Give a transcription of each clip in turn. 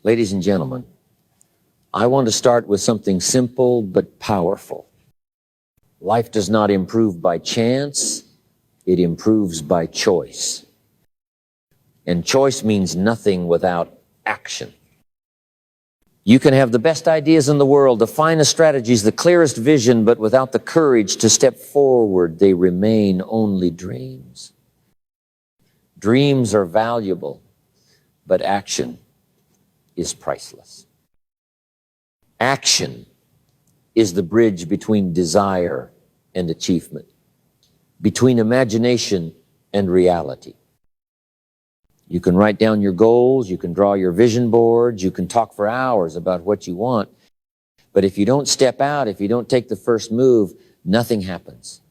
Ladies and gentlemen, I want to start with something simple but powerful. Life does not improve by chance, it improves by choice. And choice means nothing without action. You can have the best ideas in the world, the finest strategies, the clearest vision, but without the courage to step forward, they remain only dreams. Dreams are valuable, but action is priceless. Action is the bridge between desire and achievement, between imagination and reality. You can write down your goals, you can draw your vision boards, you can talk for hours about what you want, but if you don't step out, if you don't take the first move, nothing happens.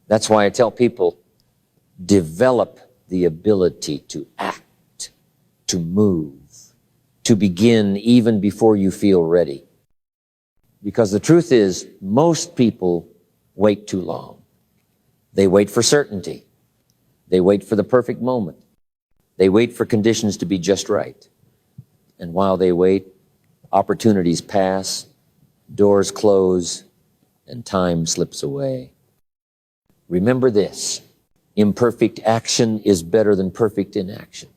That's why I tell people, develop the ability to act, to move, to begin even before you feel ready. Because the truth is, most people wait too long. They wait for certainty. They wait for the perfect moment. They wait for conditions to be just right. And while they wait, opportunities pass, doors close, and time slips away. Remember this, imperfect action is better than perfect inaction.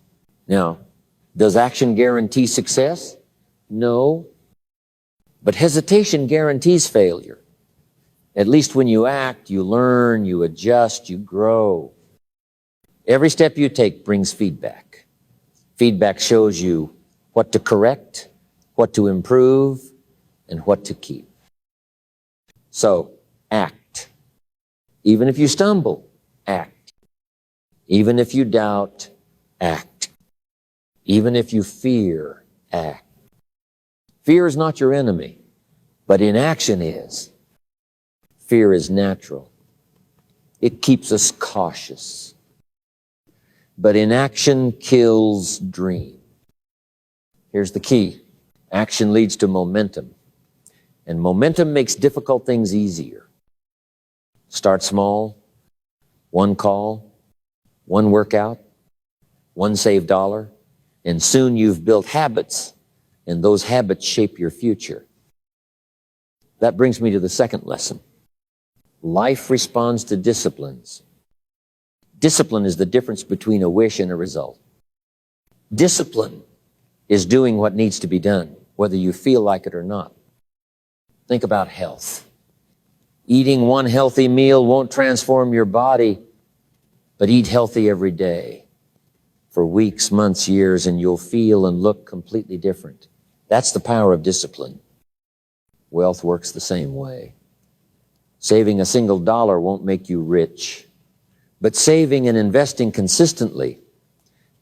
Now, does action guarantee success? No. But hesitation guarantees failure. At least when you act, you learn, you adjust, you grow. Every step you take brings feedback. Feedback shows you what to correct, what to improve, and what to keep. So, act. Even if you stumble, act. Even if you doubt, act. Even if you fear, act. Fear is not your enemy, but inaction is. Fear is natural. It keeps us cautious. But inaction kills dream. Here's the key. Action leads to momentum. And momentum makes difficult things easier. Start small. One call, one workout, one saved dollar, and soon you've built habits, and those habits shape your future. That brings me to the second lesson. Life responds to disciplines. Discipline is the difference between a wish and a result. Discipline is doing what needs to be done, whether you feel like it or not. Think about health. Eating one healthy meal won't transform your body, but eat healthy every day for weeks, months, years, and you'll feel and look completely different. That's the power of discipline. Wealth works the same way. Saving a single dollar won't make you rich, but saving and investing consistently,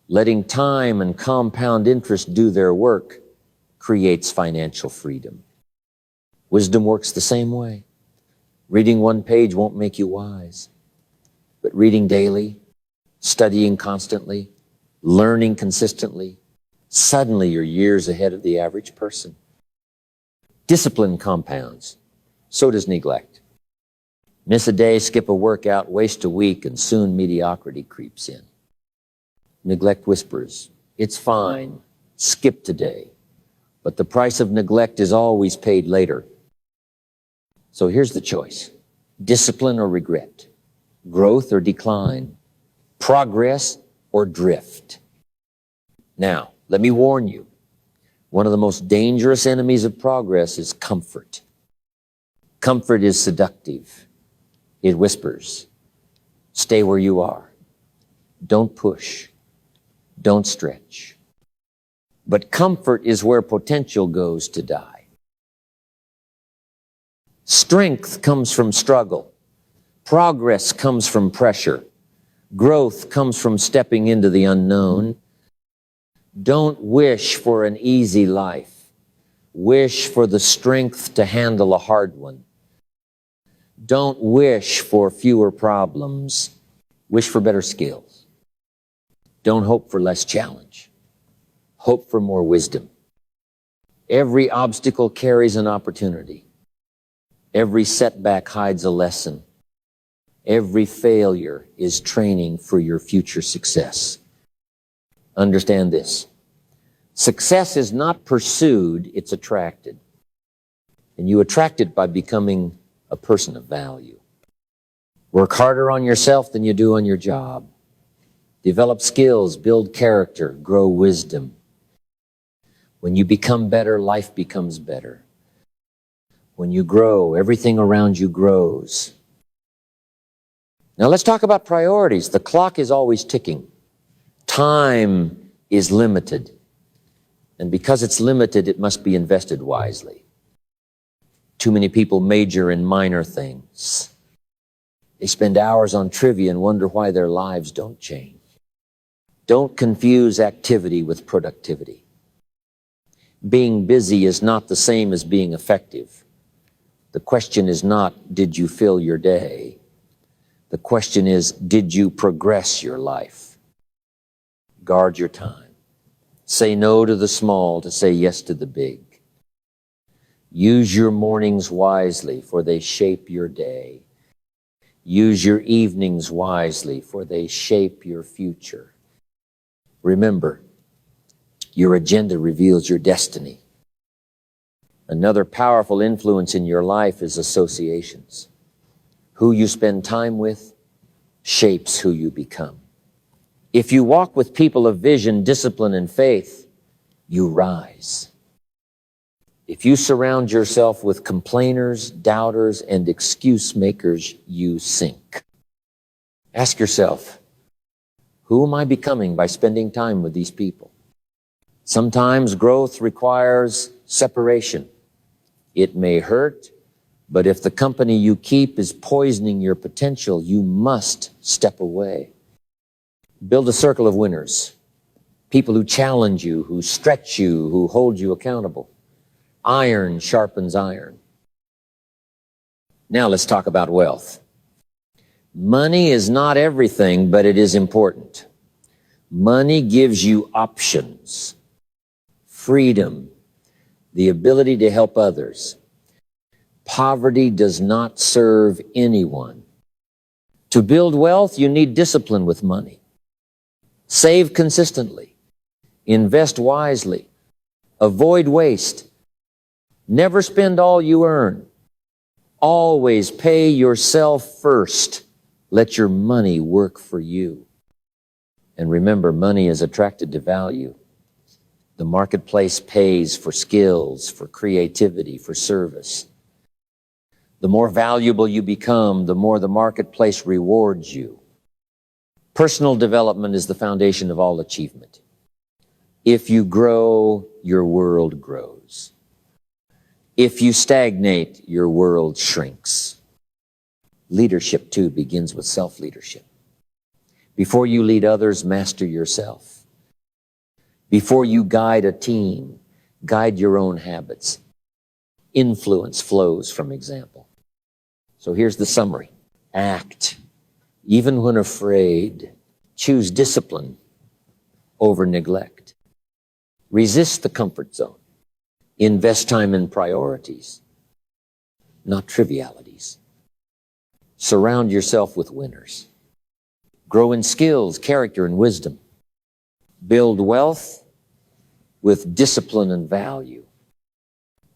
letting time and compound interest do their work, creates financial freedom. Wisdom works the same way. Reading one page won't make you wise, but reading daily, studying constantly, learning consistently, suddenly you're years ahead of the average person. Discipline compounds. So does neglect. Miss a day, skip a workout, waste a week, and soon mediocrity creeps in. Neglect whispers, it's fine, skip today. But the price of neglect is always paid later. So here's the choice. Discipline or regret. Growth or decline. Progress or drift. Now, let me warn you. One of the most dangerous enemies of progress is comfort. Comfort is seductive. It whispers, stay where you are. Don't push. Don't stretch. But comfort is where potential goes to die. Strength comes from struggle. Progress comes from pressure. Growth comes from stepping into the unknown. Don't wish for an easy life. Wish for the strength to handle a hard one. Don't wish for fewer problems. Wish for better skills. Don't hope for less challenge. Hope for more wisdom. Every obstacle carries an opportunity. Every setback hides a lesson. Every failure is training for your future success. Understand this. Success is not pursued, it's attracted. And you attract it by becoming a person of value. Work harder on yourself than you do on your job. Develop skills, build character, grow wisdom. When you become better, life becomes better. When you grow, everything around you grows. Now let's talk about priorities. The clock is always ticking. Time is limited. And because it's limited, it must be invested wisely. Too many people major in minor things. They spend hours on trivia and wonder why their lives don't change. Don't confuse activity with productivity. Being busy is not the same as being effective. The question is not, did you fill your day? The question is, did you progress your life? Guard your time. Say no to the small to say yes to the big. Use your mornings wisely, for they shape your day. Use your evenings wisely, for they shape your future. Remember, your agenda reveals your destiny. Another powerful influence in your life is associations. Who you spend time with shapes who you become. If you walk with people of vision, discipline, and faith, you rise. If you surround yourself with complainers, doubters, and excuse makers, you sink. Ask yourself, who am I becoming by spending time with these people? Sometimes growth requires separation. It may hurt, but if the company you keep is poisoning your potential, you must step away. Build a circle of winners, people who challenge you, who stretch you, who hold you accountable. Iron sharpens iron. Now let's talk about wealth. Money is not everything, but it is important. Money gives you options, freedom, the ability to help others. Poverty does not serve anyone. To build wealth, you need discipline with money. Save consistently. Invest wisely. Avoid waste. Never spend all you earn. Always pay yourself first. Let your money work for you. And remember, money is attracted to value. The marketplace pays for skills, for creativity, for service. The more valuable you become, the more the marketplace rewards you. Personal development is the foundation of all achievement. If you grow, your world grows. If you stagnate, your world shrinks. Leadership, too, begins with self-leadership. Before you lead others, master yourself. Before you guide a team, guide your own habits. Influence flows from example. So here's the summary. Act. Even when afraid, choose discipline over neglect. Resist the comfort zone. Invest time in priorities, not trivialities. Surround yourself with winners. Grow in skills, character, and wisdom. Build wealth with discipline and value.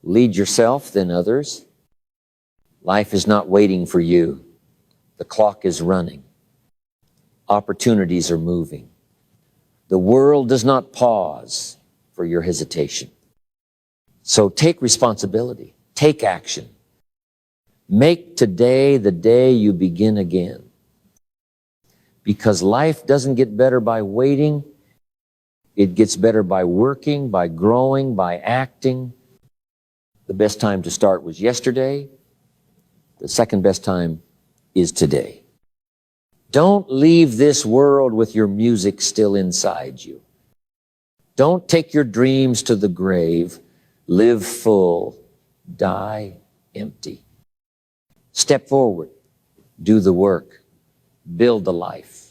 Lead yourself, then others. Life is not waiting for you. The clock is running. Opportunities are moving. The world does not pause for your hesitation. So take responsibility. Take action. Make today the day you begin again. Because life doesn't get better by waiting. It gets better by working, by growing, by acting. The best time to start was yesterday. The second best time is today. Don't leave this world with your music still inside you. Don't take your dreams to the grave. Live full, die empty. Step forward, do the work, build the life.